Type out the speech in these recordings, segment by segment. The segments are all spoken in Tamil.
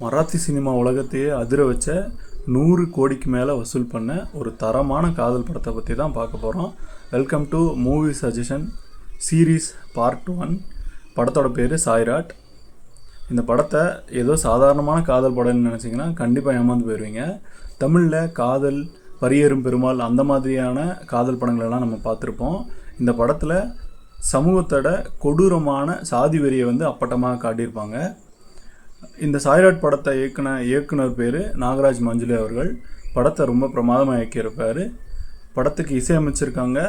மராத்தி சினிமா உலகத்தையே அதிர வச்ச 100 கோடிக்கு மேலே வசூல் பண்ண ஒரு தரமான காதல் படத்தை பற்றி தான் பார்க்க போகிறோம். Welcome to movie suggestion series part 1. படத்தோட பேர் சாய்ராட். இந்த படத்தை ஏதோ சாதாரணமான காதல் படம்னு நினச்சிங்கன்னா கண்டிப்பாக ஏமாந்து போயிடுவீங்க. தமிழில் காதல், பரியேறும் பெருமாள் அந்த மாதிரியான காதல் படங்களெல்லாம் நம்ம பார்த்துருப்போம். இந்த படத்தில் சமூகத்தோட கொடூரமான சாதி வெறியை அப்பட்டமாக காட்டியிருப்பாங்க. இந்த சாய்ராட் படத்தை இயக்குனர் பேர் நாகராஜ் மஞ்சுளி அவர்கள். படத்தை ரொம்ப பிரமாதமாக இயக்கியிருப்பார். படத்துக்கு இசையமைச்சிருக்காங்க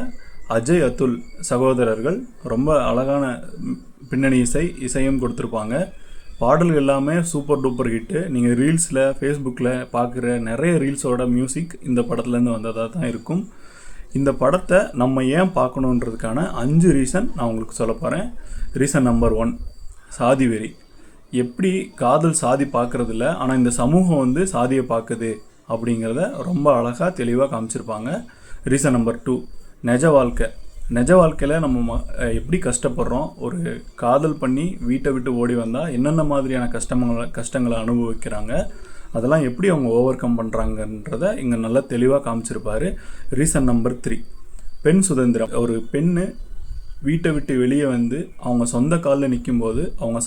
அஜய் அதுல் சகோதரர்கள். ரொம்ப அழகான பின்னணி இசையும் கொடுத்துருப்பாங்க. பாடல்கள் எல்லாமே சூப்பர் டூப்பர் ஹிட்டு. நீங்கள் ரீல்ஸில், ஃபேஸ்புக்கில் பார்க்குற நிறைய ரீல்ஸோட மியூசிக் இந்த படத்துலேருந்து வந்ததாக தான் இருக்கும். இந்த படத்தை நம்ம ஏன் பார்க்கணுன்றதுக்கான 5 ரீசன் நான் உங்களுக்கு சொல்ல போகிறேன். ரீசன் நம்பர் 1, சாதி வெறி. எப்படி காதல் சாதி பார்க்குறதில்ல, ஆனால் இந்த சமூகம் சாதியை பார்க்குது அப்படிங்கிறத ரொம்ப அழகாக தெளிவாக காமிச்சிருப்பாங்க. ரீசன் நம்பர் 2, நிஜ வாழ்க்கை. நிஜ வாழ்க்கையில் நம்ம எப்படி கஷ்டப்படுறோம், ஒரு காதல் பண்ணி வீட்டை விட்டு ஓடி வந்தால் என்னென்ன மாதிரியான கஷ்டங்களை அனுபவிக்கிறாங்க, அதெல்லாம் எப்படி அவங்க ஓவர் கம் பண்ணுறாங்கன்றத இங்கே நல்லா தெளிவாக காமிச்சிருப்பார். ரீசன் நம்பர் 3, பெண் சுதந்திரம். ஒரு பெண்ணு வீட்டை விட்டு வெளியே அவங்க சொந்த காலில் நிற்கும்போது அவங்க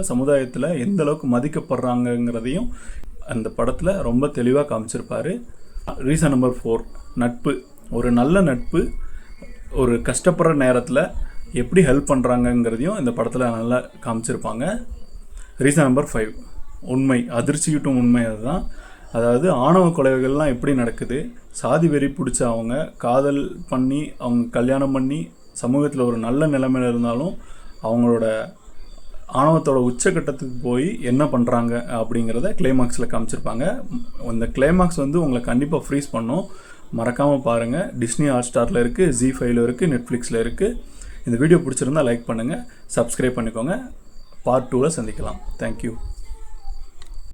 சமுதாயத்தில் எந்த அளவுக்கு மதிக்கப்படுறாங்கங்கிறதையும் அந்த படத்தில் ரொம்ப தெளிவாக காமிச்சிருப்பார். ரீசன் நம்பர் 4, நட்பு. ஒரு நல்ல நட்பு ஒரு கஷ்டப்படுற நேரத்தில் எப்படி ஹெல்ப் பண்ணுறாங்கங்கிறதையும் இந்த படத்தில் நல்லா காமிச்சிருப்பாங்க. ரீசன் நம்பர் 5, உண்மை. அதிர்ச்சிக்கிட்டும் உண்மை அதுதான். அதாவது ஆணவ கொலைகள்லாம் எப்படி நடக்குது, சாதி வெறி பிடிச்ச அவங்க காதல் பண்ணி அவங்க கல்யாணம் பண்ணி சமூகத்தில் ஒரு நல்ல நிலைமையில் இருந்தாலும் அவங்களோட ஆணவத்தோட உச்சக்கட்டத்துக்கு போய் என்ன பண்ணுறாங்க அப்படிங்கிறத கிளைமாக்ஸில் காமிச்சிருப்பாங்க. அந்த கிளைமாக்ஸ் உங்களை கண்டிப்பாக ஃப்ரீஸ் பண்ணும். மறக்காமல் பாருங்கள். டிஸ்னி ஹாட்ஸ்டாரில் இருக்குது, ZEE5ல இருக்குது, நெட்ஃப்ளிக்ஸில் இருக்குது. இந்த வீடியோ பிடிச்சிருந்தால் லைக் பண்ணுங்கள், சப்ஸ்கிரைப் பண்ணிக்கோங்க. பார்ட் 2ல் சந்திக்கலாம். தேங்க்யூ.